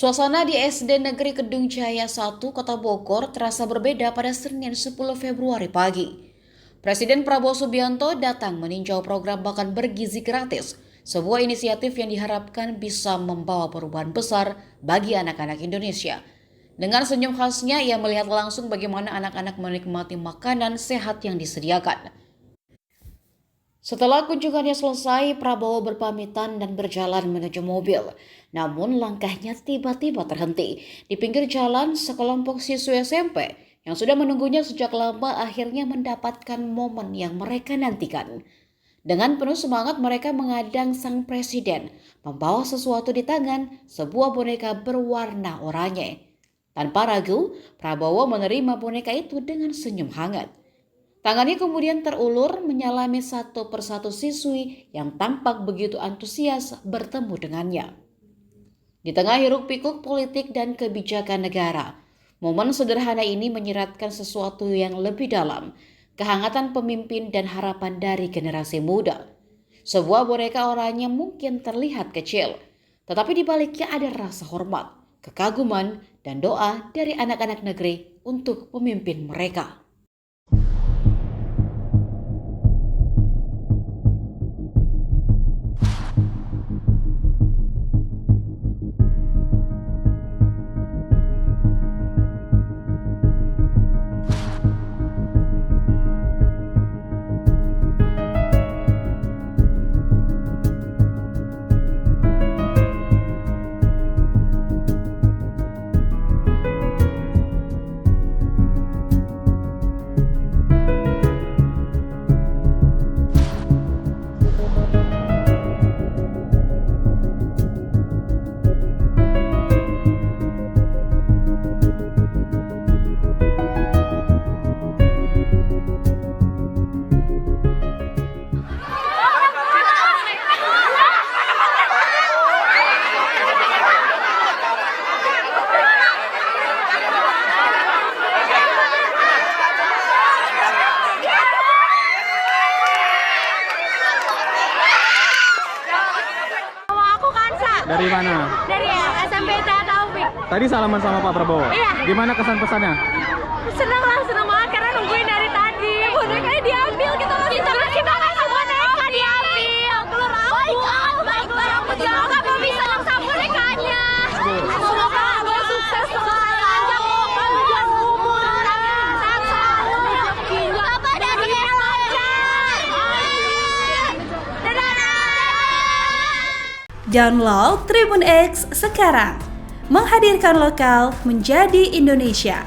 Suasana di SD Negeri Kedung Jaya 1, Kota Bogor terasa berbeda pada Senin 10 Februari pagi. Presiden Prabowo Subianto datang meninjau program makan bergizi gratis, sebuah inisiatif yang diharapkan bisa membawa perubahan besar bagi anak-anak Indonesia. Dengan senyum khasnya, ia melihat langsung bagaimana anak-anak menikmati makanan sehat yang disediakan. Setelah kunjungannya selesai, Prabowo berpamitan dan berjalan menuju mobil. Namun langkahnya tiba-tiba terhenti. Di pinggir jalan, sekelompok siswa SMP yang sudah menunggunya sejak lama akhirnya mendapatkan momen yang mereka nantikan. Dengan penuh semangat mereka mengadang sang presiden, membawa sesuatu di tangan, sebuah boneka berwarna oranye. Tanpa ragu, Prabowo menerima boneka itu dengan senyum hangat. Tangannya kemudian terulur menyalami satu persatu siswi yang tampak begitu antusias bertemu dengannya. Di tengah hiruk-pikuk politik dan kebijakan negara, momen sederhana ini menyiratkan sesuatu yang lebih dalam, kehangatan pemimpin dan harapan dari generasi muda. Sebuah boneka oranye mungkin terlihat kecil, tetapi di baliknya ada rasa hormat, kekaguman, dan doa dari anak-anak negeri untuk pemimpin mereka. Dari mana? Dari SMP Taufik. Tadi salaman sama Pak Prabowo? Iya. Gimana kesan pesannya? Senang banget karena nungguin dari tadi. Bonekanya diambil gitu loh. Kita kasih boneka diambil. Keluar aku. Semoga mau bisa langsung bonekanya. Semoga abang sukses panjang umur. Sehat selalu. Bapak dan Ibu lancar. Dadah. Download Tribun X sekarang, menghadirkan lokal menjadi Indonesia.